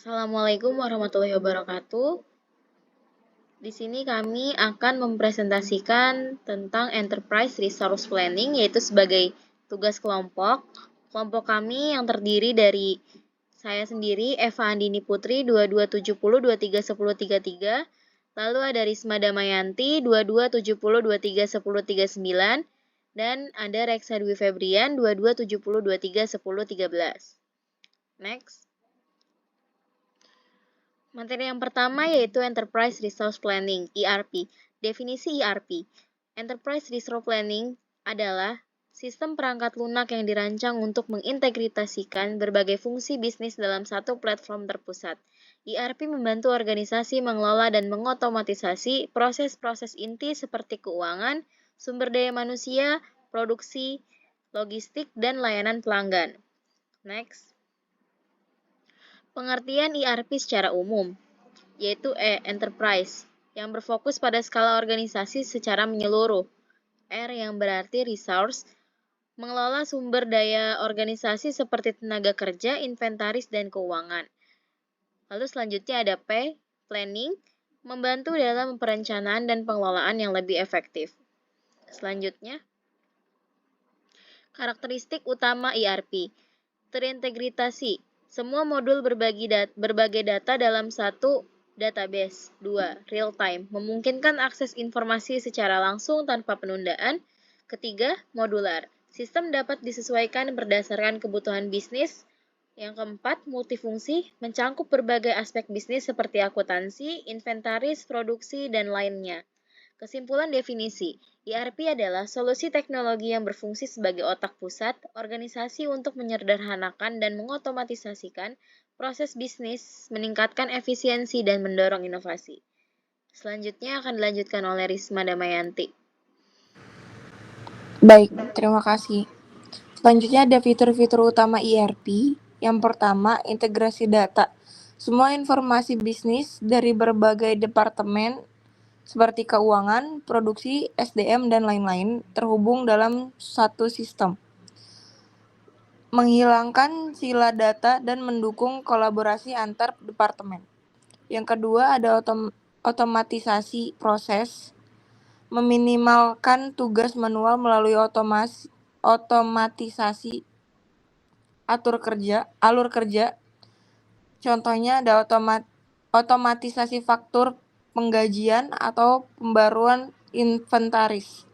Assalamualaikum warahmatullahi wabarakatuh. Di sini kami akan mempresentasikan tentang Enterprise Resource Planning, yaitu sebagai tugas kelompok. Kelompok kami yang terdiri dari saya sendiri, Eva Andini Putri, 2270 231033. Lalu ada Risma Damayanti, 2270 231039. Dan ada Reksa Dwi Febrian, 2270 231013. Next. Materi yang pertama yaitu Enterprise Resource Planning, ERP. Definisi ERP. Enterprise Resource Planning adalah sistem perangkat lunak yang dirancang untuk mengintegrasikan berbagai fungsi bisnis dalam satu platform terpusat. ERP membantu organisasi mengelola dan mengotomatisasi proses-proses inti seperti keuangan, sumber daya manusia, produksi, logistik, dan layanan pelanggan. Next. Pengertian ERP secara umum, yaitu Enterprise, yang berfokus pada skala organisasi secara menyeluruh. R yang berarti resource, mengelola sumber daya organisasi seperti tenaga kerja, inventaris, dan keuangan. Lalu selanjutnya ada P, planning, membantu dalam perencanaan dan pengelolaan yang lebih efektif. Selanjutnya, karakteristik utama ERP, terintegrasi. Semua modul berbagai data dalam satu database. 2. Real time, memungkinkan akses informasi secara langsung tanpa penundaan. Ketiga, modular. Sistem dapat disesuaikan berdasarkan kebutuhan bisnis. Yang keempat, multifungsi, mencangkup berbagai aspek bisnis seperti akuntansi, inventaris, produksi, dan lainnya. Kesimpulan definisi, ERP adalah solusi teknologi yang berfungsi sebagai otak pusat organisasi untuk menyederhanakan dan mengotomatisasikan proses bisnis, meningkatkan efisiensi, dan mendorong inovasi. Selanjutnya akan dilanjutkan oleh Risma Damayanti. Baik, terima kasih. Selanjutnya ada fitur-fitur utama ERP. Yang pertama, integrasi data. Semua informasi bisnis dari berbagai departemen seperti keuangan, produksi, SDM, dan lain-lain terhubung dalam satu sistem. Menghilangkan sila data dan mendukung kolaborasi antar departemen. Yang kedua ada otomatisasi proses. Meminimalkan tugas manual melalui otomatisasi alur kerja. Contohnya ada otomatisasi faktur penggajian atau pembaruan inventaris.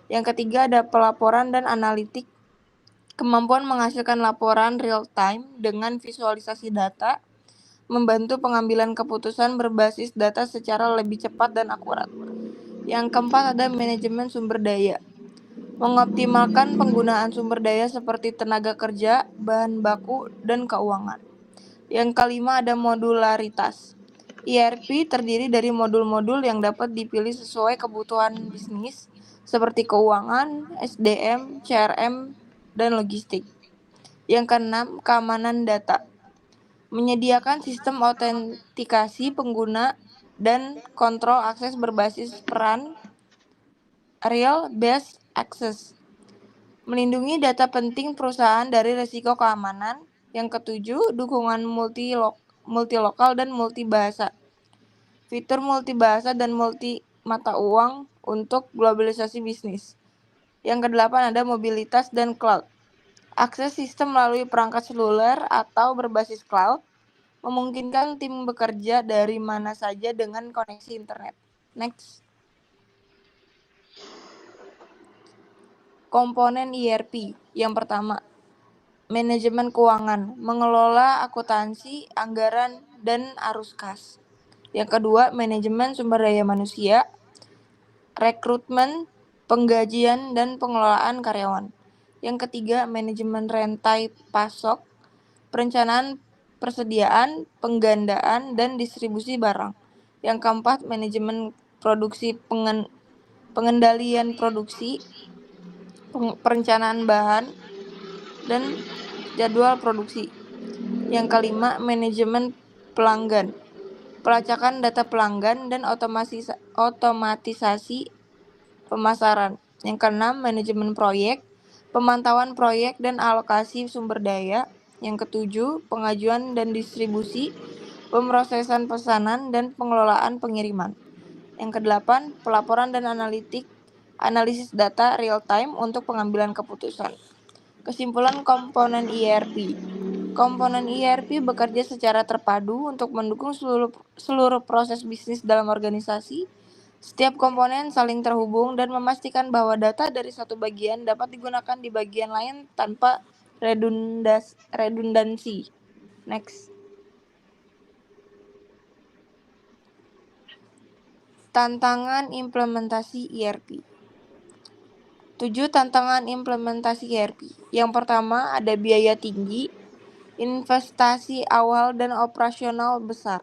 Yang ketiga ada pelaporan dan analitik. Kemampuan menghasilkan laporan real time dengan visualisasi data, membantu pengambilan keputusan berbasis data secara lebih cepat dan akurat. Yang keempat ada manajemen sumber daya. Mengoptimalkan penggunaan sumber daya seperti tenaga kerja, bahan baku, dan keuangan. Yang kelima ada modularitas. ERP terdiri dari modul-modul yang dapat dipilih sesuai kebutuhan bisnis seperti keuangan, SDM, CRM, dan logistik. Yang keenam, keamanan data. Menyediakan sistem autentikasi pengguna dan kontrol akses berbasis peran real-based access. Melindungi data penting perusahaan dari risiko keamanan. Yang ketujuh, dukungan multilokal dan multibahasa. Fitur multibahasa dan multi mata uang untuk globalisasi bisnis. Yang kedelapan ada mobilitas dan cloud. Akses sistem melalui perangkat seluler atau berbasis cloud memungkinkan tim bekerja dari mana saja dengan koneksi internet. Next. Komponen ERP. Yang pertama, manajemen keuangan, mengelola akuntansi, anggaran, dan arus kas. Yang kedua, manajemen sumber daya manusia, rekrutmen, penggajian, dan pengelolaan karyawan. Yang ketiga, manajemen rantai pasok, perencanaan persediaan, penggandaan, dan distribusi barang. Yang keempat, manajemen produksi, pengendalian produksi, perencanaan bahan, dan jadwal produksi. Yang kelima, manajemen pelanggan, pelacakan data pelanggan, dan otomatisasi pemasaran. Yang keenam, manajemen proyek, pemantauan proyek dan alokasi sumber daya. Yang ketujuh, pengajuan dan distribusi, pemrosesan pesanan, dan pengelolaan pengiriman. Yang kedelapan, pelaporan dan analisis data real time untuk pengambilan keputusan. Kesimpulan komponen ERP. Komponen ERP bekerja secara terpadu untuk mendukung seluruh proses bisnis dalam organisasi. Setiap komponen saling terhubung dan memastikan bahwa data dari satu bagian dapat digunakan di bagian lain tanpa redundansi. Next. Tantangan implementasi ERP. 7 tantangan implementasi ERP. Yang pertama, ada biaya tinggi, investasi awal dan operasional besar.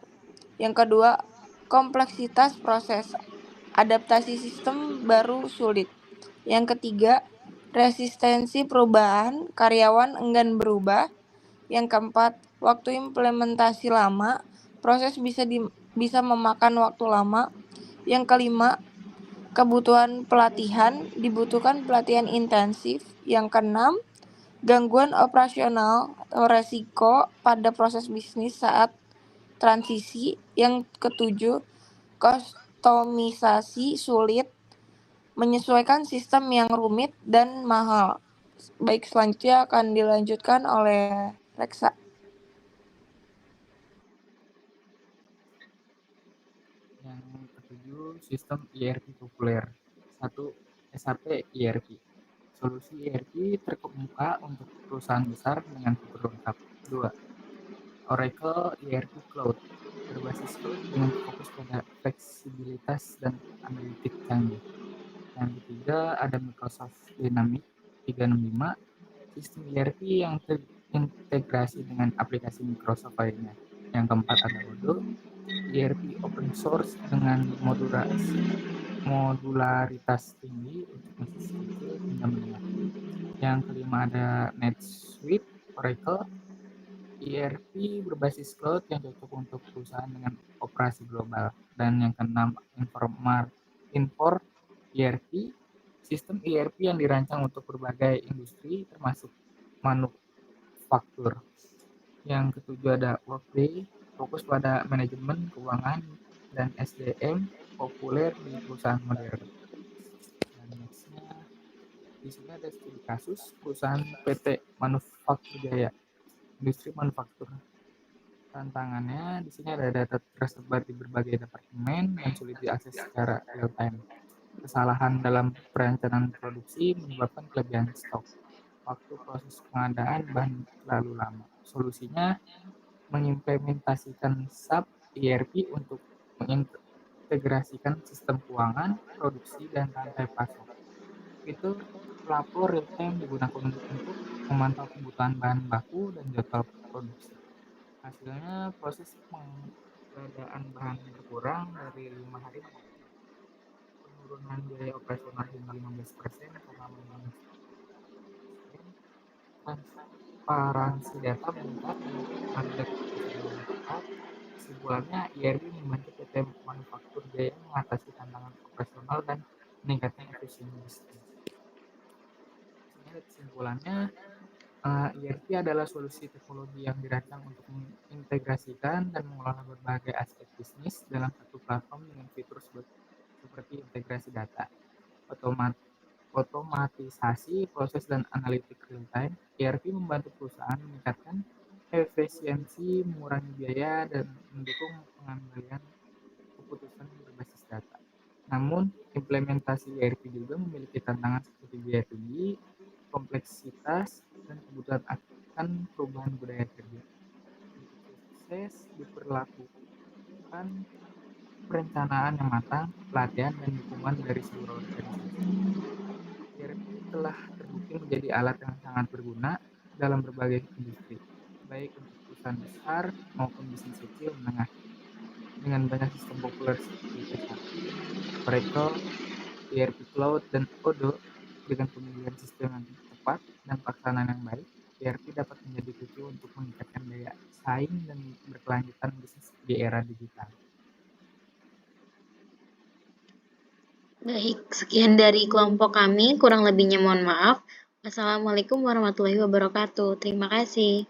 Yang kedua, kompleksitas proses, adaptasi sistem baru sulit. Yang ketiga, resistensi perubahan, karyawan enggan berubah. Yang keempat, waktu implementasi lama, proses bisa memakan waktu lama. Yang kelima, kebutuhan pelatihan, dibutuhkan pelatihan intensif. Yang keenam, gangguan operasional atau resiko pada proses bisnis saat transisi. Yang ketujuh, kustomisasi sulit, menyesuaikan sistem yang rumit dan mahal. Baik, selanjutnya akan dilanjutkan oleh Reksa. Yang ketujuh, sistem ERP populer. 1. SAP ERP. Solusi ERP terkemuka untuk perusahaan besar dengan fitur lengkap. 2. Oracle ERP Cloud. Berbasis cloud dengan fokus pada fleksibilitas dan analitik canggih. Yang ketiga, ada Microsoft Dynamics 365, sistem ERP yang terintegrasi dengan aplikasi Microsoft lainnya. Yang keempat, ada Odoo, ERP open source dengan modularitas tinggi untuk mesin kecil hingga menengah. Yang kelima, ada NetSuite Oracle, ERP berbasis cloud yang cocok untuk perusahaan dengan operasi global. Dan yang keenam, Infor ERP, sistem ERP yang dirancang untuk berbagai industri termasuk manufaktur. Yang ketujuh, ada Workday, fokus pada manajemen keuangan dan SDM, populer di perusahaan modern. Dan nextnya, di sini ada studi kasus perusahaan PT Manufaktur Jaya, industri manufaktur. Tantangannya di sini ada data tersebar di berbagai departemen yang sulit diakses secara real time. Kesalahan dalam perencanaan produksi menyebabkan kelebihan stok. Waktu proses pengadaan bahan terlalu lama. Solusinya mengimplementasikan SAP ERP untuk mengintegrasikan sistem keuangan, produksi, dan rantai pasok. Itu pelapor real time digunakan untuk memantau kebutuhan bahan baku dan jadwal produksi. Hasilnya, proses pengadaan bahan berkurang dari 5 hari menjadi 3. Penurunan biaya operasional hingga 15% karena memang transparansi data meningkat dan pengambilan keputusan lebih cepat. Kesimpulannya, ERP membantu PT Manufaktur Jaya mengatasi tantangan operasional dan meningkatkan efisiensi bisnis. Kesimpulannya, ERP adalah solusi teknologi yang dirancang untuk mengintegrasikan dan mengelola berbagai aspek bisnis dalam satu platform dengan fitur seperti integrasi data, otomatisasi proses dan analitik real time. ERP membantu perusahaan meningkatkan efisiensi, mengurangi biaya, dan mendukung pengambilan keputusan berbasis data. Namun, implementasi ERP juga memiliki tantangan seperti biaya tinggi, kompleksitas, dan kebutuhan akan perubahan budaya kerja. Untuk sukses diperlakukan perencanaan yang matang, pelatihan, dan dukungan dari seluruh organisasi. ERP telah terbukti menjadi alat yang sangat berguna dalam berbagai industri, baik untuk perusahaan besar maupun bisnis kecil menengah. Dengan banyak sistem populer seperti SAP, Oracle, ERP Cloud, dan Odoo, dengan pemilihan sistem yang tepat dan pelaksanaan yang baik, ERP dapat menjadi kunci untuk meningkatkan daya saing dan berkelanjutan bisnis di era digital. Baik, sekian dari kelompok kami. Kurang lebihnya mohon maaf. Wassalamualaikum warahmatullahi wabarakatuh. Terima kasih.